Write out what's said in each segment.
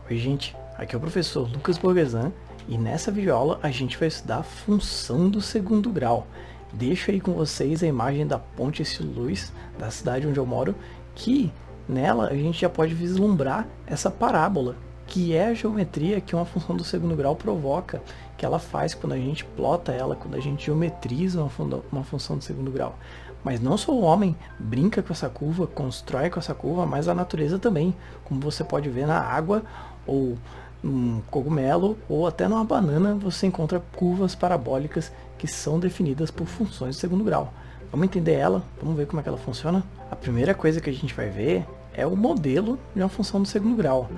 Oi gente, aqui é o professor Lucas Borgesan e nessa videoaula a gente vai estudar a função do segundo grau. Deixo aí com vocês a imagem da Ponte Luz, da cidade onde eu moro, que nela a gente já pode vislumbrar essa parábola, que é a geometria que uma função do segundo grau provoca, que ela faz quando a gente plota ela, quando a gente geometriza uma função do segundo grau. Mas não só o homem brinca com essa curva, constrói com essa curva, mas a natureza também, como você pode ver na água, ou num cogumelo, ou até numa banana, você encontra curvas parabólicas que são definidas por funções de segundo grau. Vamos entender ela? Vamos ver como é que ela funciona? A primeira coisa que a gente vai ver é o modelo de uma função do segundo grau.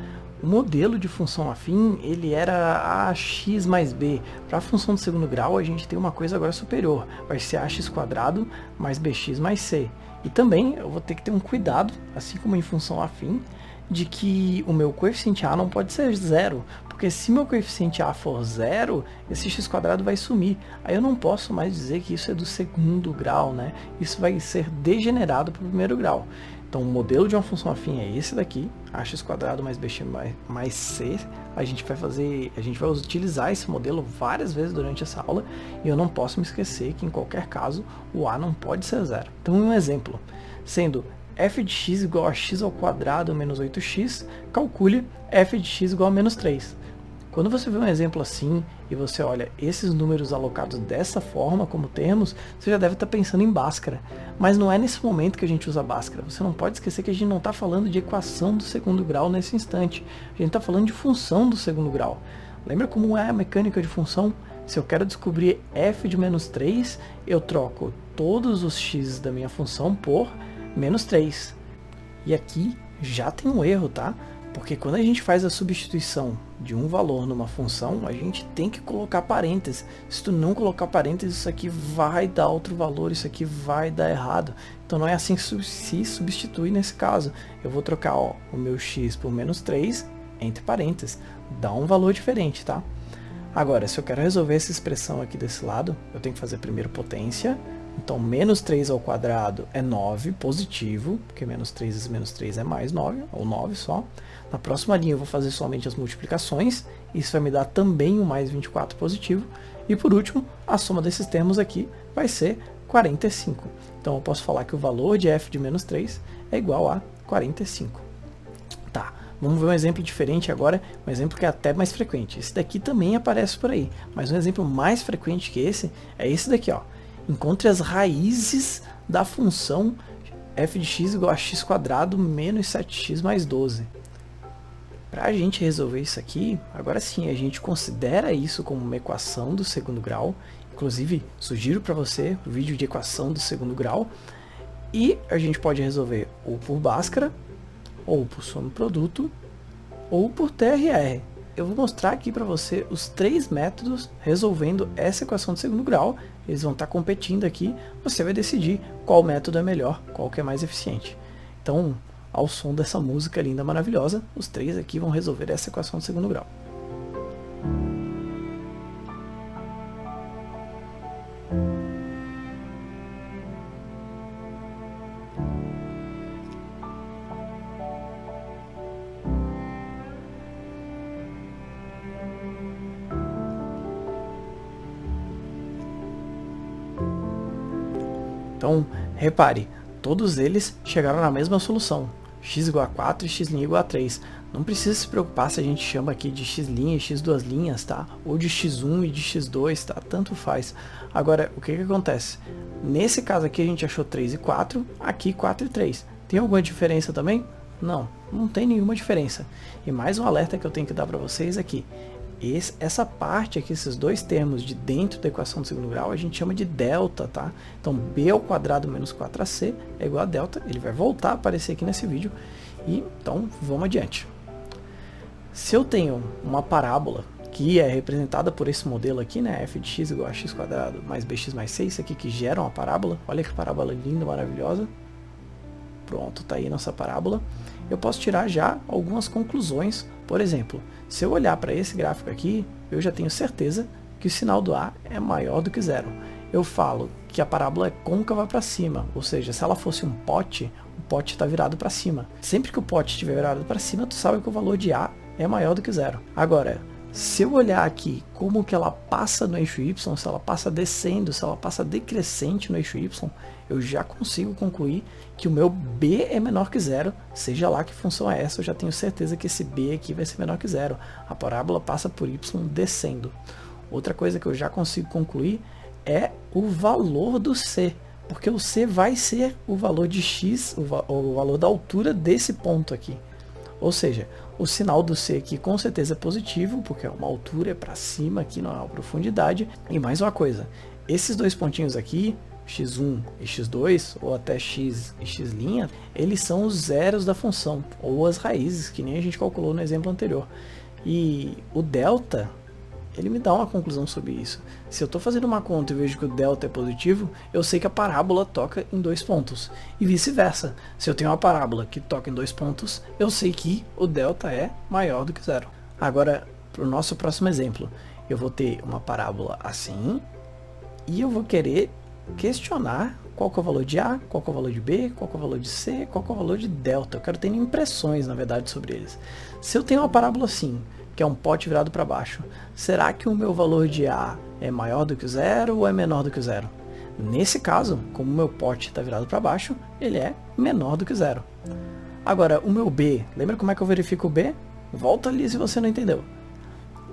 O modelo de função afim, ele era ax mais b. Para a função do segundo grau, a gente tem uma coisa agora superior. Vai ser ax² mais bx mais c. E também eu vou ter que ter um cuidado, assim como em função afim, de que o meu coeficiente a não pode ser zero. Porque se meu coeficiente a for zero, esse x² vai sumir. Aí eu não posso mais dizer que isso é do segundo grau, né? Isso vai ser degenerado para o primeiro grau. Então o modelo de uma função afim é esse daqui, ax² mais bx mais c. A gente vai utilizar esse modelo várias vezes durante essa aula e eu não posso me esquecer que em qualquer caso o a não pode ser zero. Então um exemplo, sendo f de x igual a x² menos 8x, calcule f de x igual a menos 3. Quando você vê um exemplo assim, e você olha esses números alocados dessa forma, como termos, você já deve estar pensando em Bhaskara. Mas não é nesse momento que a gente usa Bhaskara. Você não pode esquecer que a gente não está falando de equação do segundo grau nesse instante. A gente está falando de função do segundo grau. Lembra como é a mecânica de função? Se eu quero descobrir f de menos 3, eu troco todos os x da minha função por menos 3. E aqui já tem um erro, tá? Porque quando a gente faz a substituição de um valor numa função, a gente tem que colocar parênteses. Se tu não colocar parênteses, isso aqui vai dar outro valor, isso aqui vai dar errado. Então não é assim que se substitui nesse caso. Eu vou trocar o meu x por menos 3 entre parênteses. Dá um valor diferente, tá? Agora, se eu quero resolver essa expressão aqui desse lado, eu tenho que fazer primeiro potência. Então, menos 3 ao quadrado é 9, positivo, porque menos 3 vezes menos 3 é mais 9, ou 9 só. Na próxima linha eu vou fazer somente as multiplicações, isso vai me dar também um mais 24 positivo. E por último, a soma desses termos aqui vai ser 45. Então eu posso falar que o valor de f de menos 3 é igual a 45. Tá, vamos ver um exemplo diferente agora, um exemplo que é até mais frequente. Esse daqui também aparece por aí, mas um exemplo mais frequente que esse é esse daqui, ó. Encontre as raízes da função f de x igual a x² menos 7x mais 12. Para a gente resolver isso aqui, agora sim, a gente considera isso como uma equação do segundo grau. Inclusive, sugiro para você o vídeo de equação do segundo grau. E a gente pode resolver ou por Bhaskara, ou por soma produto, ou por TRR. Eu vou mostrar aqui para você os 3 métodos resolvendo essa equação de segundo grau. Eles vão estar competindo aqui, você vai decidir qual método é melhor, qual que é mais eficiente. Então, ao som dessa música linda, maravilhosa, os 3 aqui vão resolver essa equação de segundo grau. Então, repare, todos eles chegaram na mesma solução, x igual a 4 e x' igual a 3. Não precisa se preocupar se a gente chama aqui de x' e x duas linhas, tá? Ou de x1 e de x2, tá? Tanto faz. Agora, o que acontece? Nesse caso aqui a gente achou 3 e 4, aqui 4 e 3. Tem alguma diferença também? Não, não tem nenhuma diferença. E mais um alerta que eu tenho que dar para vocês aqui. Essa parte aqui, esses dois termos de dentro da equação do segundo grau, a gente chama de delta, tá? Então, b ao quadrado menos 4ac é igual a delta. Ele vai voltar a aparecer aqui nesse vídeo. E, então, vamos adiante. Se eu tenho uma parábola que é representada por esse modelo aqui, né? f de x igual a x² mais bx mais c, isso aqui que gera uma parábola. Olha que parábola linda, maravilhosa. Pronto, tá aí nossa parábola. Eu posso tirar já algumas conclusões. Por exemplo, se eu olhar para esse gráfico aqui, eu já tenho certeza que o sinal do A é maior do que zero. Eu falo que a parábola é côncava para cima, ou seja, se ela fosse um pote, o pote está virado para cima. Sempre que o pote estiver virado para cima, tu sabe que o valor de A é maior do que zero. Agora, se eu olhar aqui como que ela passa no eixo Y, se ela passa descendo, se ela passa decrescente no eixo Y, eu já consigo concluir que o meu B é menor que zero, seja lá que função é essa, eu já tenho certeza que esse B aqui vai ser menor que zero. A parábola passa por Y descendo. Outra coisa que eu já consigo concluir é o valor do C, porque o C vai ser o valor de x, o valor da altura desse ponto aqui. Ou seja, o sinal do C aqui com certeza é positivo, porque é uma altura para cima aqui, não é uma profundidade. E mais uma coisa, esses dois pontinhos aqui, x1 e x2, ou até x e x', eles são os zeros da função, ou as raízes, que nem a gente calculou no exemplo anterior. E o delta, ele me dá uma conclusão sobre isso. Se eu estou fazendo uma conta e vejo que o delta é positivo, eu sei que a parábola toca em 2 pontos. E vice-versa. Se eu tenho uma parábola que toca em 2 pontos, eu sei que o delta é maior do que zero. Agora, para o nosso próximo exemplo, eu vou ter uma parábola assim, e eu vou querer questionar qual que é o valor de A, qual que é o valor de B, qual que é o valor de C, qual que é o valor de delta. Eu quero ter impressões, na verdade, sobre eles. Se eu tenho uma parábola assim, que é um pote virado para baixo, será que o meu valor de A é maior do que zero ou é menor do que zero? Nesse caso, como o meu pote está virado para baixo, ele é menor do que zero. Agora, o meu B, lembra como é que eu verifico o B? Volta ali se você não entendeu.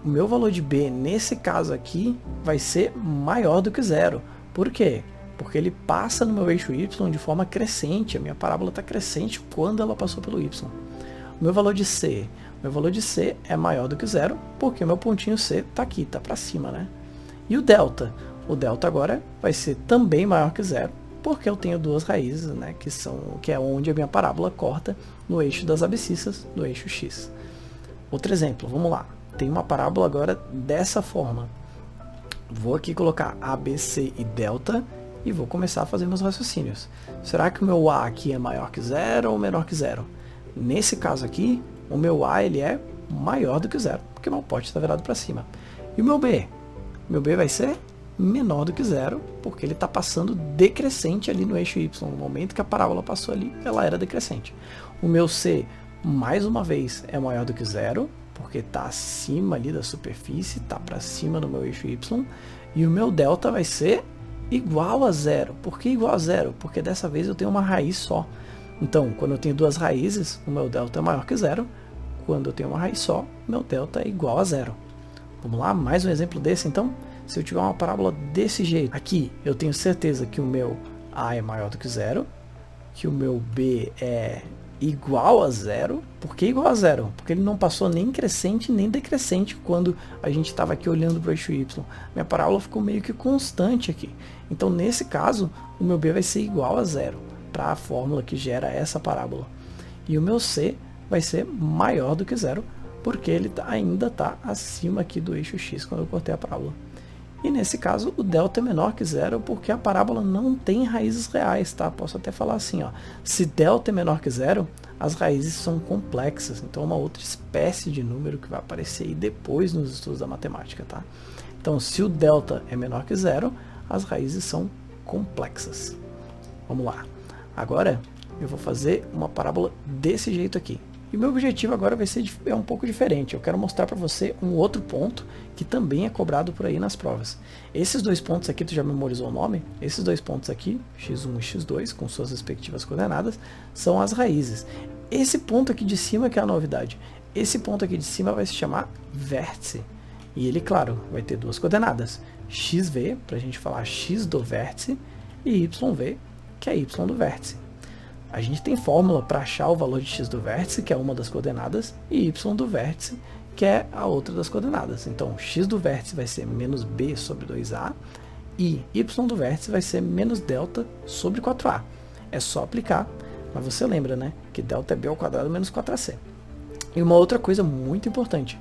O meu valor de B, nesse caso aqui, vai ser maior do que zero. Por quê? Porque ele passa no meu eixo Y de forma crescente, a minha parábola está crescente quando ela passou pelo Y. O meu valor de C, meu valor de C é maior do que zero, porque o meu pontinho C está aqui, está para cima, né? E o delta? O delta agora vai ser também maior que zero, porque eu tenho duas raízes, né, que é onde a minha parábola corta no eixo das abscissas, no eixo X. Outro exemplo, vamos lá. Tem uma parábola agora dessa forma. Vou aqui colocar A, B, C e delta e vou começar a fazer meus raciocínios. Será que o meu A aqui é maior que zero ou menor que zero? Nesse caso aqui, o meu A ele é maior do que zero, porque o meu pote está virado para cima. E o meu B? Meu B vai ser menor do que zero, porque ele está passando decrescente ali no eixo Y. No momento que a parábola passou ali, ela era decrescente. O meu C, mais uma vez, é maior do que zero, porque está acima ali da superfície, está para cima do meu eixo Y. E o meu delta vai ser igual a zero. Por que igual a zero? Porque dessa vez eu tenho uma raiz só. Então, quando eu tenho duas raízes, o meu delta é maior que zero. Quando eu tenho uma raiz só, meu delta é igual a zero. Vamos lá, mais um exemplo desse então? Se eu tiver uma parábola desse jeito, aqui eu tenho certeza que o meu A é maior do que zero, que o meu B é igual a zero. Por que igual a zero? Porque ele não passou nem crescente nem decrescente quando a gente estava aqui olhando para o eixo Y. Minha parábola ficou meio que constante aqui. Então, nesse caso, o meu B vai ser igual a zero para a fórmula que gera essa parábola. E o meu C vai ser maior do que zero, porque ele ainda está acima aqui do eixo X quando eu cortei a parábola. E nesse caso, o delta é menor que zero, porque a parábola não tem raízes reais, tá? Posso até falar assim, ó, se delta é menor que zero, as raízes são complexas, então é uma outra espécie de número que vai aparecer aí depois nos estudos da matemática, tá? Então, se o delta é menor que zero, as raízes são complexas. Vamos lá. Agora, eu vou fazer uma parábola desse jeito aqui. E o meu objetivo agora vai ser um pouco diferente. Eu quero mostrar para você um outro ponto que também é cobrado por aí nas provas. Esses dois pontos aqui, tu já memorizou o nome? Esses dois pontos aqui, x1 e x2, com suas respectivas coordenadas, são as raízes. Esse ponto aqui de cima que é a novidade. Esse ponto aqui de cima vai se chamar vértice. E ele, claro, vai ter duas coordenadas. xv, para a gente falar x do vértice, e yv, que é y do vértice. A gente tem fórmula para achar o valor de x do vértice, que é uma das coordenadas, e y do vértice, que é a outra das coordenadas. Então, x do vértice vai ser menos b sobre 2a, e y do vértice vai ser menos delta sobre 4a. É só aplicar, mas você lembra, né, que delta é b ao quadrado menos 4ac. E uma outra coisa muito importante,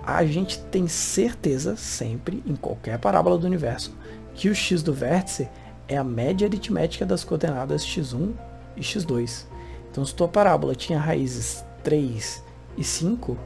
a gente tem certeza sempre, em qualquer parábola do universo, que o x do vértice é a média aritmética das coordenadas x1 e x2. Então, se tua parábola tinha raízes 3 e 5,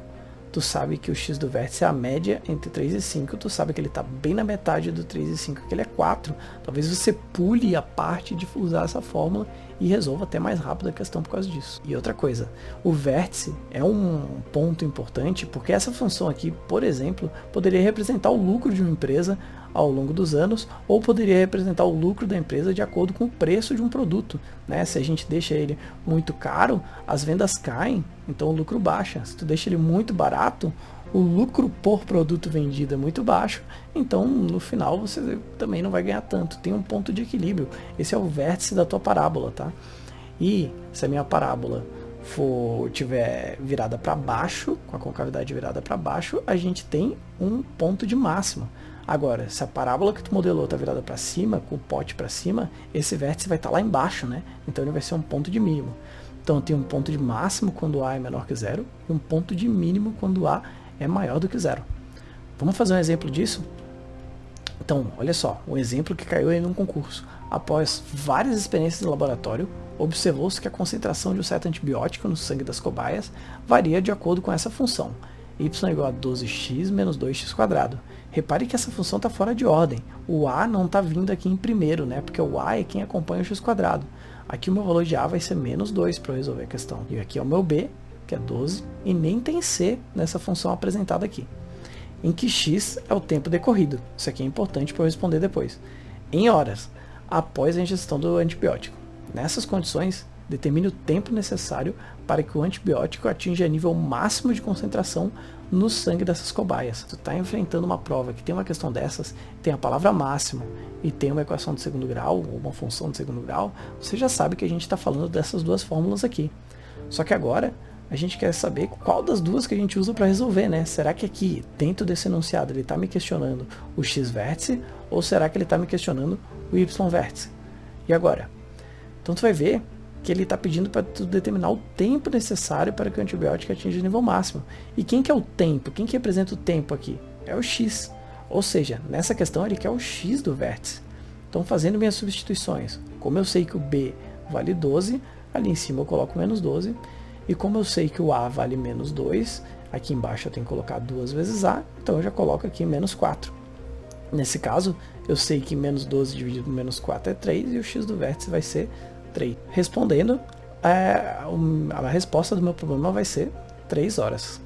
tu sabe que o x do vértice é a média entre 3 e 5, tu sabe que ele está bem na metade do 3 e 5, que ele é 4. Talvez você pule a parte de usar essa fórmula e resolva até mais rápido a questão por causa disso. E outra coisa, o vértice é um ponto importante porque essa função aqui, por exemplo, poderia representar o lucro de uma empresa ao longo dos anos, ou poderia representar o lucro da empresa de acordo com o preço de um produto, né? Se a gente deixa ele muito caro, as vendas caem, então o lucro baixa. Se tu deixa ele muito barato, o lucro por produto vendido é muito baixo, então no final você também não vai ganhar tanto. Tem um ponto de equilíbrio. Esse é o vértice da tua parábola, tá? E se a minha parábola tiver virada para baixo, com a concavidade virada para baixo, a gente tem um ponto de máximo. Agora, se a parábola que tu modelou está virada para cima, com o pote para cima, esse vértice vai estar lá embaixo, né? Então ele vai ser um ponto de mínimo. Então tem um ponto de máximo quando A é menor que zero e um ponto de mínimo quando A é maior do que zero. Vamos fazer um exemplo disso? Então, olha só, um exemplo que caiu aí num concurso. Após várias experiências de laboratório, observou-se que a concentração de um certo antibiótico no sangue das cobaias varia de acordo com essa função, y igual a 12x menos 2x². Repare que essa função está fora de ordem. O A não está vindo aqui em primeiro, né? Porque o A é quem acompanha o x². Aqui o meu valor de A vai ser menos 2 para eu resolver a questão. E aqui é o meu B, que é 12, e nem tem C nessa função apresentada aqui. Em que x é o tempo decorrido. Isso aqui é importante para eu responder depois. Em horas, após a ingestão do antibiótico. Nessas condições, determine o tempo necessário para que o antibiótico atinja nível máximo de concentração no sangue dessas cobaias. Se tu está enfrentando uma prova que tem uma questão dessas, tem a palavra máximo e tem uma equação de segundo grau, ou uma função de segundo grau, você já sabe que a gente está falando dessas duas fórmulas aqui. Só que agora a gente quer saber qual das duas que a gente usa para resolver, né? Será que aqui, dentro desse enunciado, ele está me questionando o x-vértice, ou será que ele está me questionando o y-vértice? E agora? Então tu vai ver que ele está pedindo para tu determinar o tempo necessário para que o antibiótico atinja o nível máximo. E quem que é o tempo? Quem que representa o tempo aqui? É o x. Ou seja, nessa questão ele quer o x do vértice. Então, fazendo minhas substituições, como eu sei que o B vale 12, ali em cima eu coloco menos 12. E como eu sei que o A vale menos 2, aqui embaixo eu tenho que colocar 2 vezes A, então eu já coloco aqui menos 4. Nesse caso, eu sei que menos 12 dividido por menos 4 é 3, e o x do vértice vai ser 3. Respondendo, a resposta do meu problema vai ser 3 horas.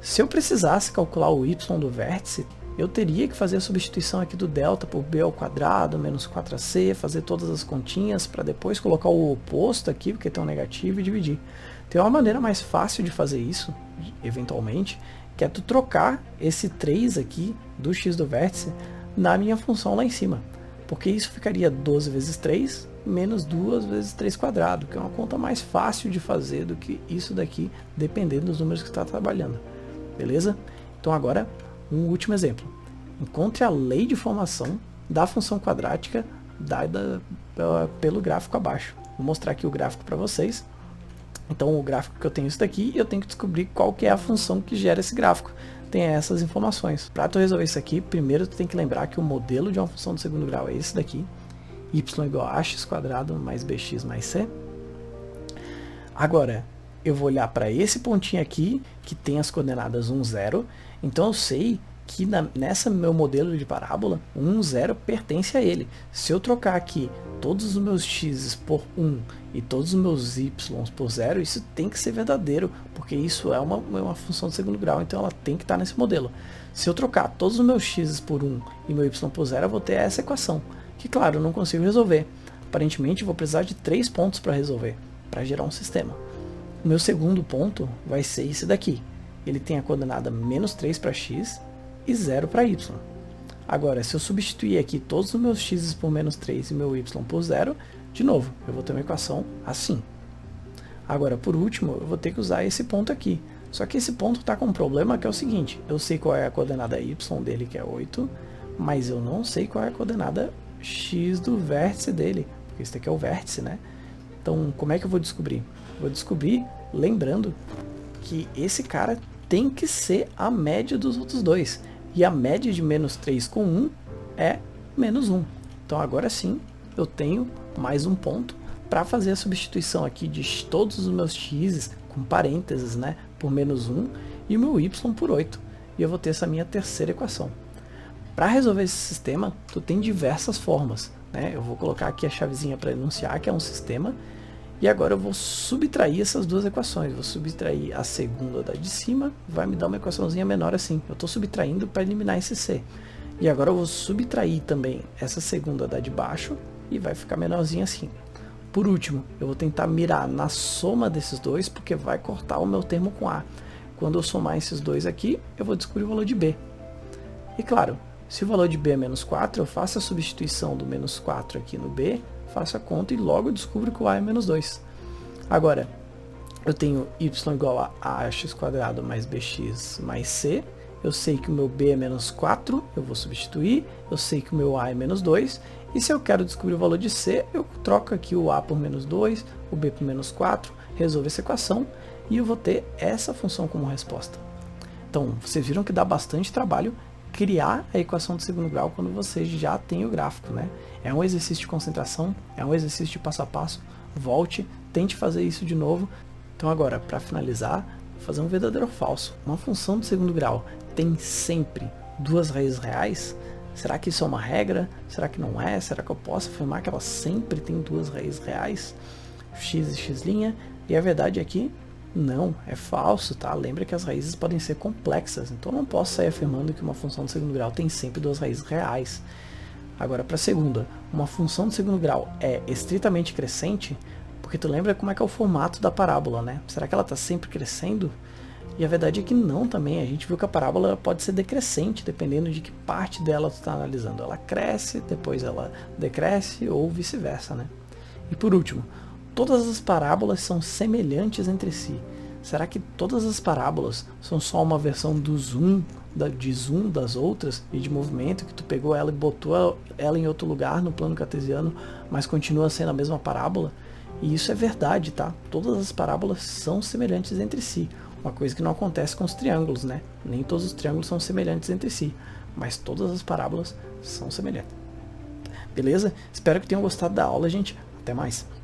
Se eu precisasse calcular o y do vértice, eu teria que fazer a substituição aqui do delta por b ao quadrado, menos 4ac, fazer todas as continhas para depois colocar o oposto aqui, porque tem um negativo, e dividir. Tem uma maneira mais fácil de fazer isso, eventualmente, que é tu trocar esse 3 aqui do x do vértice na minha função lá em cima. Porque isso ficaria 12 vezes 3 menos 2 vezes 3 quadrado, que é uma conta mais fácil de fazer do que isso daqui, dependendo dos números que você está trabalhando. Beleza? Então agora, um último exemplo. Encontre a lei de formação da função quadrática dada pelo gráfico abaixo. Vou mostrar aqui o gráfico para vocês. Então o gráfico que eu tenho é isso daqui, e eu tenho que descobrir qual que é a função que gera esse gráfico. Tem essas informações. Para tu resolver isso aqui, primeiro tu tem que lembrar que o modelo de uma função de segundo grau é esse daqui. Y igual a x² mais bx mais c. Agora, eu vou olhar para esse pontinho aqui, que tem as coordenadas 1, 0. Então eu sei que nessa meu modelo de parábola, 1, 0 pertence a ele. Se eu trocar aqui todos os meus x por 1 e todos os meus y por 0, isso tem que ser verdadeiro, porque isso é uma função de segundo grau, então ela tem que estar nesse modelo. Se eu trocar todos os meus x por 1 e meu y por 0, eu vou ter essa equação, que claro, eu não consigo resolver. Aparentemente eu vou precisar de 3 pontos para resolver, para gerar um sistema. O meu segundo ponto vai ser esse daqui. Ele tem a coordenada menos 3 para x e 0 para y. Agora, se eu substituir aqui todos os meus x por menos 3 e meu y por 0, de novo, eu vou ter uma equação assim. Agora, por último, eu vou ter que usar esse ponto aqui. Só que esse ponto está com um problema que é o seguinte: eu sei qual é a coordenada y dele, que é 8, mas eu não sei qual é a coordenada x do vértice dele, porque esse aqui é o vértice, né? Então, como é que eu vou descobrir? Vou descobrir lembrando que esse cara tem que ser a média dos outros dois. E a média de menos 3 com 1 é menos 1. Então agora sim, eu tenho mais um ponto para fazer a substituição aqui de todos os meus x, com parênteses, né, por menos 1, e o meu y por 8. E eu vou ter essa minha terceira equação. Para resolver esse sistema, tu tem diversas formas, né? Eu vou colocar aqui a chavezinha para enunciar, que é um sistema, E agora eu vou subtrair essas duas equações. Vou subtrair a segunda da de cima, vai me dar uma equaçãozinha menor assim. Eu estou subtraindo para eliminar esse c. E agora eu vou subtrair também essa segunda da de baixo e vai ficar menorzinha assim. Por último, eu vou tentar mirar na soma desses dois, porque vai cortar o meu termo com a. Quando eu somar esses dois aqui, eu vou descobrir o valor de b. E claro, se o valor de b é menos 4, eu faço a substituição do menos 4 aqui no b, faço a conta e logo descubro que o a é menos 2. Agora, eu tenho y igual a ax² mais bx mais c. Eu sei que o meu b é menos 4, eu vou substituir. Eu sei que o meu a é menos 2. E se eu quero descobrir o valor de c, eu troco aqui o a por menos 2, o b por menos 4, resolvo essa equação e eu vou ter essa função como resposta. Então, vocês viram que dá bastante trabalho criar a equação do segundo grau quando você já tem o gráfico, né? É um exercício de concentração, é um exercício de passo a passo. Volte, tente fazer isso de novo. Então agora, para finalizar, vou fazer um verdadeiro ou falso. Uma função do segundo grau tem sempre duas raízes reais? Será que isso é uma regra? Será que não é? Será que eu posso afirmar que ela sempre tem duas raízes reais? X e x', e a verdade é que não, é falso, tá? Lembra que as raízes podem ser complexas, então eu não posso sair afirmando que uma função do segundo grau tem sempre duas raízes reais. Agora, para a segunda, uma função do segundo grau é estritamente crescente, porque tu lembra como é que é o formato da parábola, né? Será que ela está sempre crescendo? E a verdade é que não também, a gente viu que a parábola pode ser decrescente, dependendo de que parte dela tu está analisando. Ela cresce, depois ela decresce, ou vice-versa, né? E por último, todas as parábolas são semelhantes entre si. Será que todas as parábolas são só uma versão do zoom, de zoom das outras e de movimento, que tu pegou ela e botou ela em outro lugar no plano cartesiano, mas continua sendo a mesma parábola? E isso é verdade, tá? Todas as parábolas são semelhantes entre si. Uma coisa que não acontece com os triângulos, né? Nem todos os triângulos são semelhantes entre si, mas todas as parábolas são semelhantes. Beleza? Espero que tenham gostado da aula, gente. Até mais!